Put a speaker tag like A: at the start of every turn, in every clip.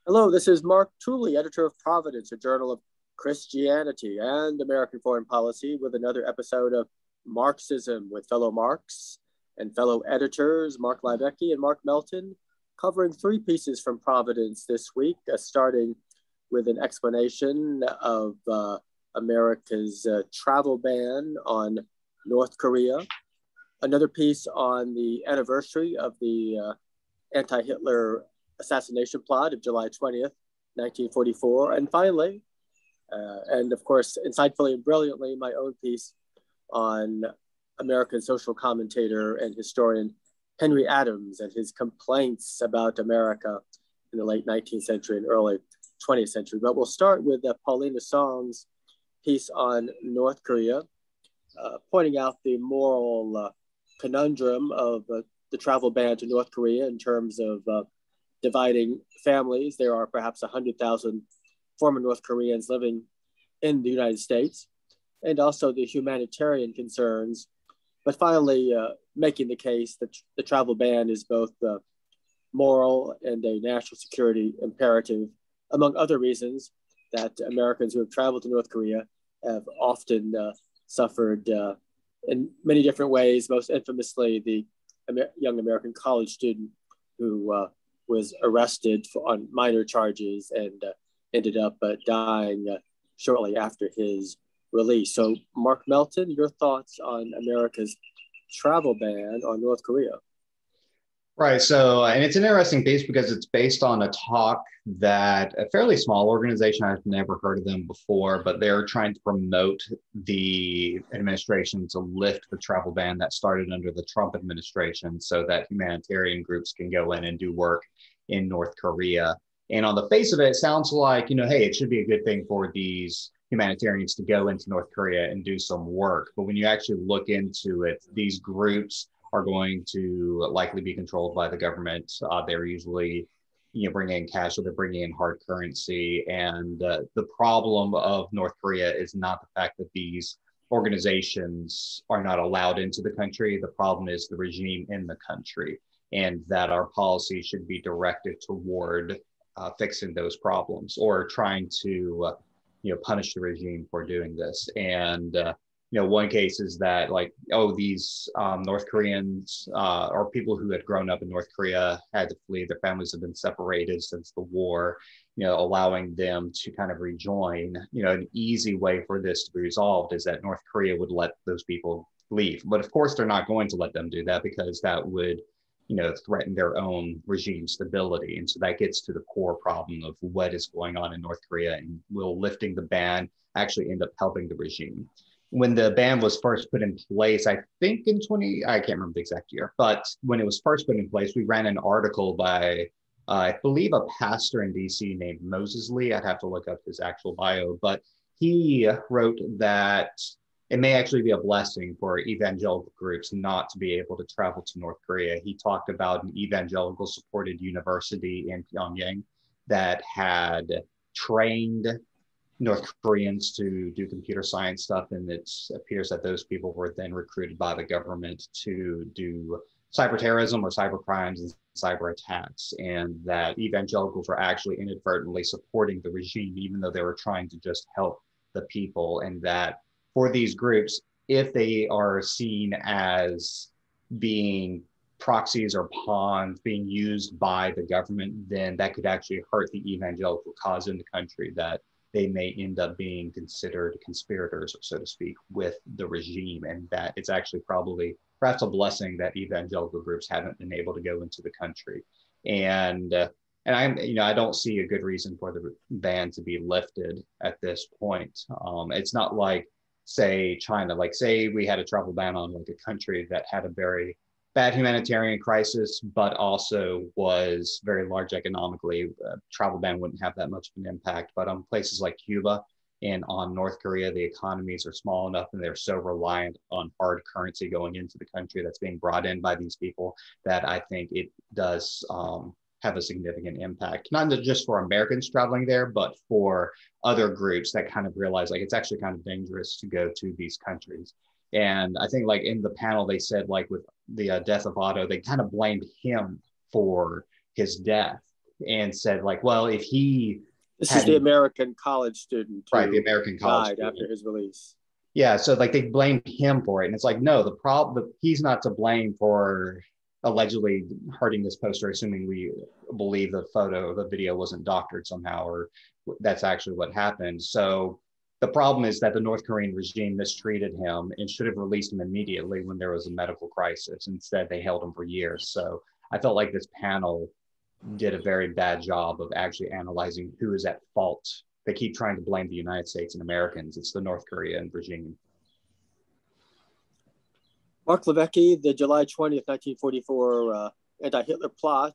A: Hello, this is Mark Tooley, editor of Providence, a journal of Christianity and American foreign policy, with another episode of Marksism with fellow Marks and fellow editors Mark Livecki and Mark Melton, covering three pieces from Providence this week, starting with an explanation of America's travel ban on North Korea, another piece on the anniversary of the anti-Hitler assassination plot of July 20th, 1944. And finally, and of course, insightfully and brilliantly, my own piece on American social commentator and historian Henry Adams and his complaints about America in the late 19th century and early 20th century. But we'll start with Paulina Song's piece on North Korea, pointing out the moral conundrum of the travel ban to North Korea in terms of dividing families. There are perhaps 100,000 former North Koreans living in the United States, and also the humanitarian concerns. But finally, making the case that the travel ban is both moral and a national security imperative, among other reasons that Americans who have traveled to North Korea have often suffered in many different ways, most infamously the young American college student who was arrested on minor charges and ended up dying shortly after his release. So, Mark Melton, your thoughts on America's travel ban on North Korea?
B: Right. So, and it's an interesting piece because it's based on a talk that a fairly small organization, I've never heard of them before, but they're trying to promote the administration to lift the travel ban that started under the Trump administration so that humanitarian groups can go in and do work in North Korea. And on the face of it, it sounds like, hey, it should be a good thing for these humanitarians to go into North Korea and do some work. But when you actually look into it, these groups are going to likely be controlled by the government. They're usually, bringing in cash, or they're bringing in hard currency. And the problem of North Korea is not the fact that these organizations are not allowed into the country. The problem is the regime in the country, and that our policy should be directed toward fixing those problems or trying to, punish the regime for doing this. And one case is that these North Koreans or people who had grown up in North Korea had to flee. Their families have been separated since the war, allowing them to kind of rejoin. An easy way for this to be resolved is that North Korea would let those people leave. But of course, they're not going to let them do that because that would threaten their own regime stability. And so that gets to the core problem of what is going on in North Korea, and will lifting the ban actually end up helping the regime? When the ban was first put in place, I think I can't remember the exact year, but when it was first put in place, we ran an article by, I believe, a pastor in DC named Moses Lee. I'd have to look up his actual bio, but he wrote that it may actually be a blessing for evangelical groups not to be able to travel to North Korea. He talked about an evangelical supported university in Pyongyang that had trained North Koreans to do computer science stuff, and it appears that those people were then recruited by the government to do cyber terrorism or cyber crimes and cyber attacks, and that evangelicals were actually inadvertently supporting the regime, even though they were trying to just help the people. And that for these groups, if they are seen as being proxies or pawns being used by the government, then that could actually hurt the evangelical cause in the country, that they may end up being considered conspirators, so to speak, with the regime. And that it's actually probably perhaps a blessing that evangelical groups haven't been able to go into the country. And I don't see a good reason for the ban to be lifted at this point. It's not like, say, China, like say we had a travel ban on like a country that had a very bad humanitarian crisis, but also was very large economically. Travel ban wouldn't have that much of an impact. But on places like Cuba and on North Korea, the economies are small enough and they're so reliant on hard currency going into the country that's being brought in by these people, that I think it does have a significant impact, not just for Americans traveling there, but for other groups that kind of realize like it's actually kind of dangerous to go to these countries. And I think like in the panel, they said like with the death of Otto, they kind of blamed him for his death. and said like, well, if he
A: This is the
B: hadn't,
A: American college student
B: right, the
A: who
B: American college
A: died
B: student.
A: after his release.
B: Yeah, so like they blamed him for it, and it's like, no, the problem, he's not to blame for allegedly hurting this poster, assuming we believe the photo, the video wasn't doctored somehow, or that's actually what happened. So the problem is that the North Korean regime mistreated him and should have released him immediately when there was a medical crisis. Instead, they held him for years. So I felt like this panel did a very bad job of actually analyzing who is at fault. They keep trying to blame the United States and Americans. It's the North Korean regime.
A: Mark Levesque, the July 20th, 1944 anti-Hitler plot.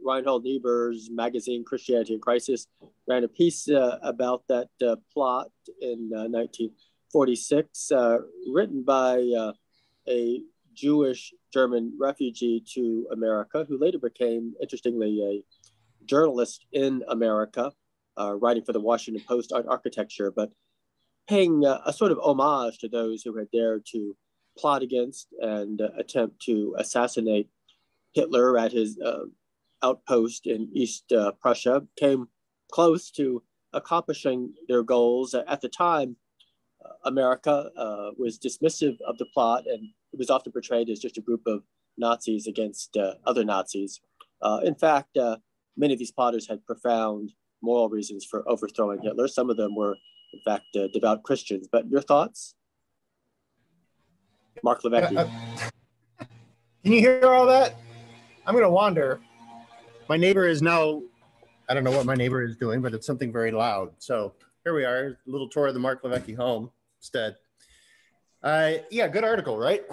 A: Reinhold Niebuhr's magazine Christianity in Crisis ran a piece about that plot in 1946, written by a Jewish German refugee to America, who later became, interestingly, a journalist in America, writing for the Washington Post on architecture, but paying a sort of homage to those who had dared to plot against and attempt to assassinate Hitler at his outpost in East Prussia, came close to accomplishing their goals. At the time, America was dismissive of the plot, and it was often portrayed as just a group of Nazis against other Nazis. In fact, many of these plotters had profound moral reasons for overthrowing Hitler. Some of them were, in fact, devout Christians. But your thoughts? Mark Levesque.
C: Can you hear all that? I'm going to wander. My neighbor is now, I don't know what my neighbor is doing, but it's something very loud. So here we are, a little tour of the Mark Levesque home instead. Yeah, good article, right?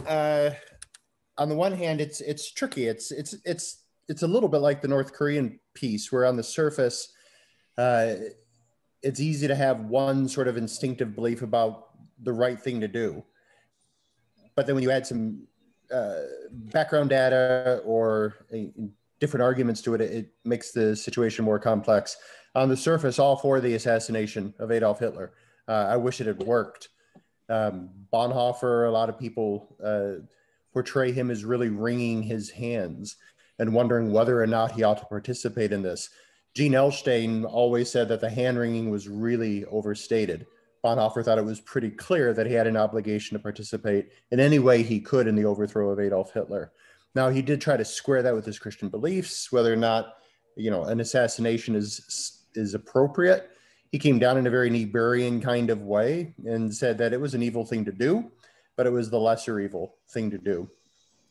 C: On the one hand, it's tricky. It's a little bit like the North Korean piece, where on the surface, it's easy to have one sort of instinctive belief about the right thing to do. But then when you add some background data or different arguments to it, it makes the situation more complex. On the surface, all for the assassination of Adolf Hitler. I wish it had worked. Bonhoeffer, a lot of people portray him as really wringing his hands and wondering whether or not he ought to participate in this. Gene Elstein always said that the hand-wringing was really overstated. Bonhoeffer thought it was pretty clear that he had an obligation to participate in any way he could in the overthrow of Adolf Hitler. Now, he did try to square that with his Christian beliefs, whether or not, an assassination is appropriate. He came down in a very Niebuhrian kind of way and said that it was an evil thing to do, but it was the lesser evil thing to do.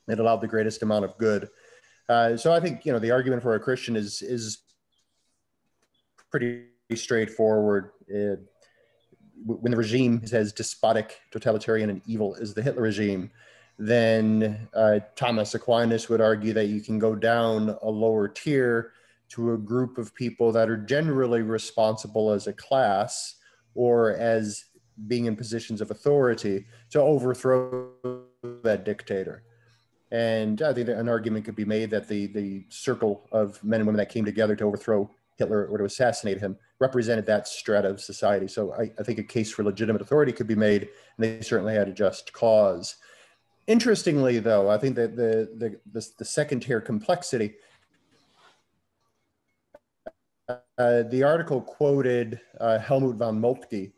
C: It allowed the greatest amount of good. So I think, the argument for a Christian is pretty straightforward. When the regime is as despotic, totalitarian, and evil as the Hitler regime, then Thomas Aquinas would argue that you can go down a lower tier to a group of people that are generally responsible as a class or as being in positions of authority to overthrow that dictator. And I think an argument could be made that the circle of men and women that came together to overthrow Hitler or to assassinate him represented that strata of society. So I think a case for legitimate authority could be made, and they certainly had a just cause. Interestingly, though, I think that the second tier complexity, the article quoted Helmut von Moltke,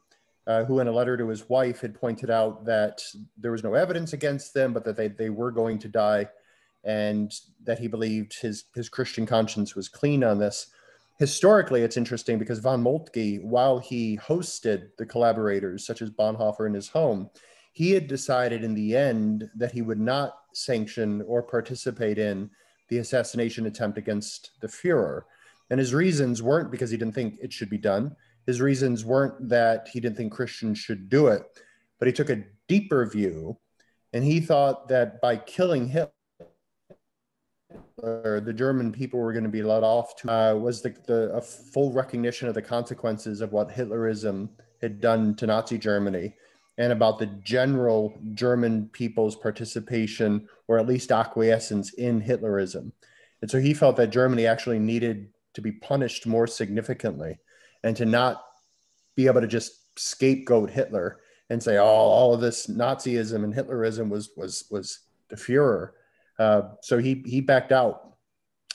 C: who in a letter to his wife had pointed out that there was no evidence against them, but that they were going to die, and that he believed his Christian conscience was clean on this. Historically, it's interesting because von Moltke, while he hosted the collaborators such as Bonhoeffer in his home, he had decided in the end that he would not sanction or participate in the assassination attempt against the Fuhrer. And his reasons weren't because he didn't think it should be done. His reasons weren't that he didn't think Christians should do it, but he took a deeper view, and he thought that by killing Hitler, the German people were going to be let off to was a full recognition of the consequences of what Hitlerism had done to Nazi Germany, and about the general German people's participation, or at least acquiescence, in Hitlerism. And so he felt that Germany actually needed to be punished more significantly, and to not be able to just scapegoat Hitler and say, oh, all of this Nazism and Hitlerism was the Fuhrer. So he backed out.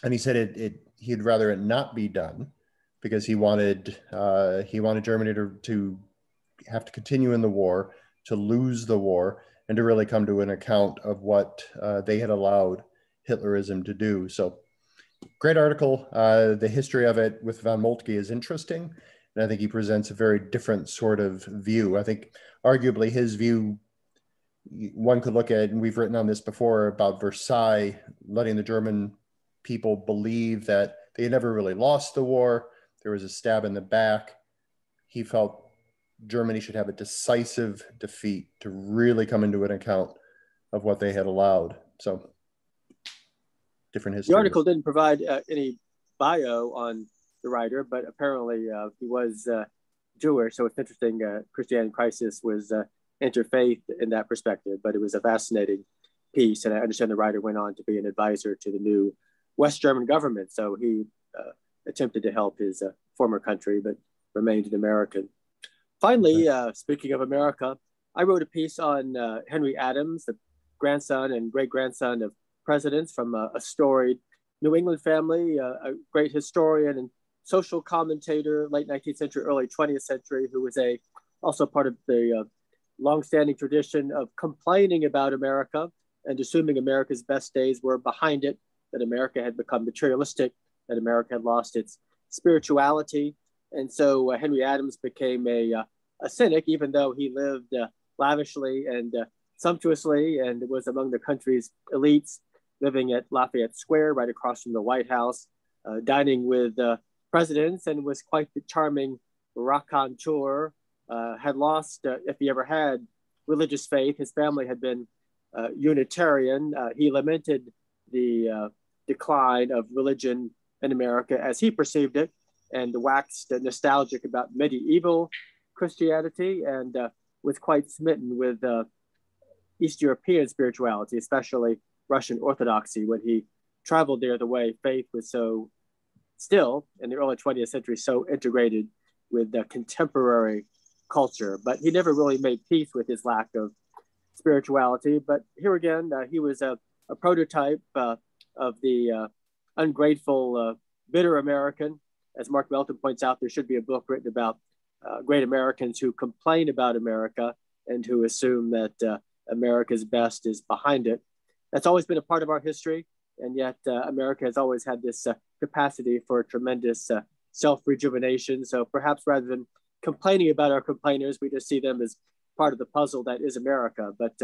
C: and he said he'd rather it not be done because he wanted Germany to have to continue in the war, to lose the war, and to really come to an account of what they had allowed Hitlerism to do. So great article. The history of it with von Moltke is interesting, and I think he presents a very different sort of view. I think arguably his view, one could look at, and we've written on this before about Versailles, letting the German people believe that they never really lost the war. There was a stab in the back. He felt Germany should have a decisive defeat to really come into an account of what they had allowed. So different history.
A: The article didn't provide any bio on the writer, but apparently he was Jewish. So it's interesting. Christianity Crisis was interfaith in that perspective, but it was a fascinating piece. And I understand the writer went on to be an advisor to the new West German government. So he attempted to help his former country, but remained an American. Finally, speaking of America, I wrote a piece on Henry Adams, the grandson and great-grandson of presidents from a storied New England family, a great historian and social commentator, late 19th century, early 20th century, who was also part of the longstanding tradition of complaining about America and assuming America's best days were behind it, that America had become materialistic, that America had lost its spirituality. And so Henry Adams became a cynic, even though he lived lavishly and sumptuously and was among the country's elites, living at Lafayette Square, right across from the White House, dining with presidents, and was quite the charming raconteur. Had lost, if he ever had, religious faith. His family had been Unitarian. He lamented the decline of religion in America as he perceived it, and waxed nostalgic about medieval Christianity, and was quite smitten with East European spirituality, especially Russian Orthodoxy. When he traveled there, the way faith was so still in the early 20th century, so integrated with the contemporary culture. But he never really made peace with his lack of spirituality. But here again, he was a prototype of the ungrateful, bitter American. As Mark Melton points out, there should be a book written about great Americans who complain about America and who assume that America's best is behind it. That's always been a part of our history, and yet America has always had this capacity for tremendous self-rejuvenation. So perhaps rather than complaining about our complainers, we just see them as part of the puzzle that is America. But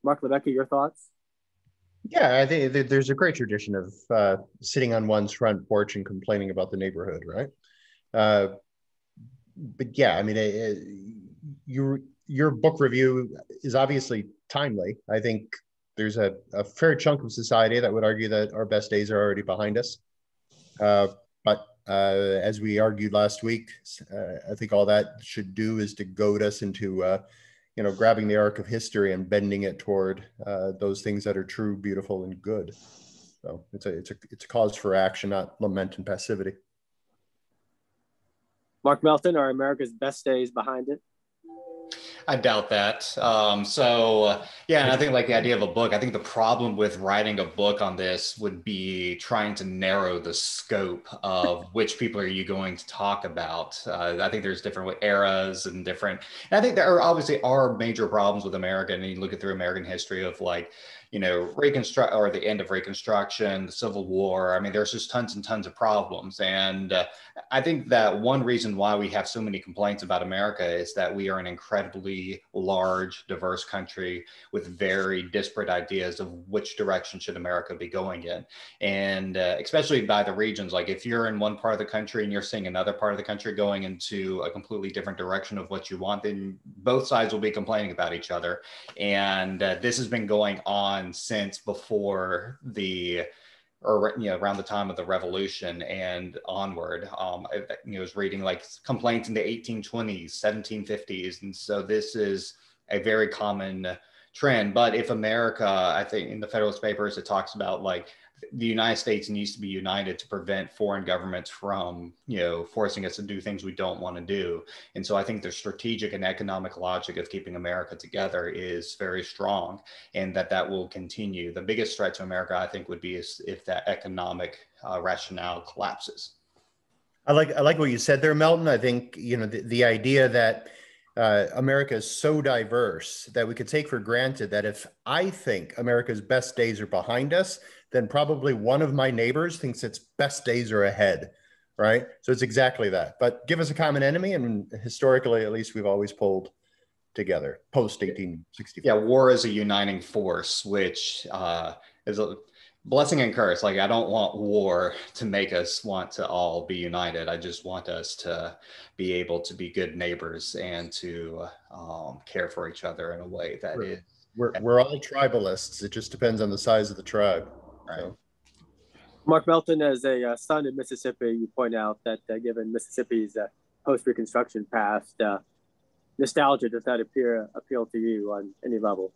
A: Mark Lebecka, your thoughts?
C: Yeah, I think there's a great tradition of sitting on one's front porch and complaining about the neighborhood, right? But yeah, I mean, your book review is obviously timely. I think there's a fair chunk of society that would argue that our best days are already behind us. But as we argued last week, I think all that should do is to goad us into grabbing the arc of history and bending it toward those things that are true, beautiful, and good. So it's a cause for action, not lament and passivity.
A: Mark Melton, are America's best days behind it?
B: I doubt that. Yeah, and I think like the idea of a book, I think the problem with writing a book on this would be trying to narrow the scope of which people are you going to talk about. I think there's different eras and different, and I think there obviously are major problems with America, and you look at through American history of like, Reconstruct or the end of Reconstruction, the Civil War. I mean, there's just tons and tons of problems. And I think that one reason why we have so many complaints about America is that we are an incredibly large, diverse country with very disparate ideas of which direction should America be going in. And especially by the regions, like if you're in one part of the country and you're seeing another part of the country going into a completely different direction of what you want, then both sides will be complaining about each other. And this has been going on since before around the time of the revolution and onward. I was reading like complaints in the 1820s, 1750s. And so this is a very common trend. But if America, I think in the Federalist Papers, it talks about like the United States needs to be united to prevent foreign governments from, forcing us to do things we don't want to do. And so I think the strategic and economic logic of keeping America together is very strong, and that will continue. The biggest threat to America, I think, would be if that economic rationale collapses.
C: I like what you said there, Melton. I think, the idea that America is so diverse that we could take for granted that if I think America's best days are behind us, then probably one of my neighbors thinks its best days are ahead, right? So it's exactly that. But give us a common enemy, and historically, at least, we've always pulled together post 1865.
B: Yeah, war is a uniting force, which is a blessing and curse. Like, I don't want war to make us want to all be united. I just want us to be able to be good neighbors and to care for each other in a way that
C: we're all tribalists. It just depends on the size of the tribe.
B: Right.
C: So.
A: Mark Melton, as a son in Mississippi, you point out that given Mississippi's post-Reconstruction past, nostalgia does not appeal to you on any level.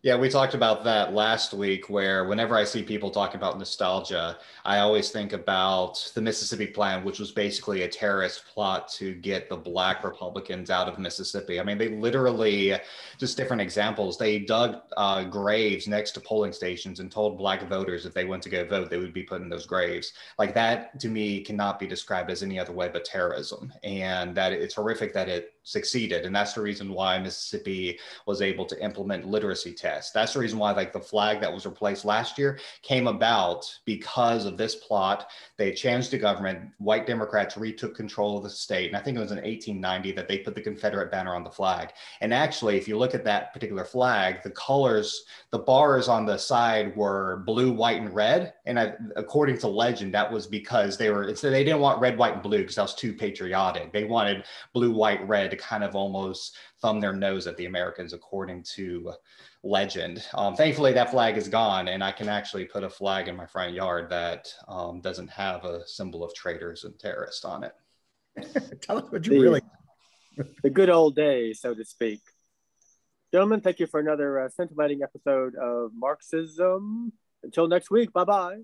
B: Yeah, we talked about that last week, where whenever I see people talking about nostalgia, I always think about the Mississippi Plan, which was basically a terrorist plot to get the Black Republicans out of Mississippi. I mean, they literally, just different examples, they dug graves next to polling stations and told Black voters if they went to go vote, they would be put in those graves. Like, that, to me, cannot be described as any other way but terrorism. And that it's horrific that it succeeded. And that's the reason why Mississippi was able to implement literacy tests. That's the reason why, like, the flag that was replaced last year came about because of this plot. They changed the government. White Democrats retook control of the state. And I think it was in 1890 that they put the Confederate banner on the flag. And actually, if you look at that particular flag, the colors, the bars on the side were blue, white, and red. And according to legend, that was because they didn't want red, white, and blue because that was too patriotic. They wanted blue, white, red to kind of almost thumb their nose at the Americans, according to legend. Thankfully, that flag is gone, and I can actually put a flag in my front yard that doesn't have a symbol of traitors and terrorists on it.
C: Tell us what you really...
A: The good old days, so to speak. Gentlemen, thank you for another scintillating episode of Marksism. Until next week, bye-bye.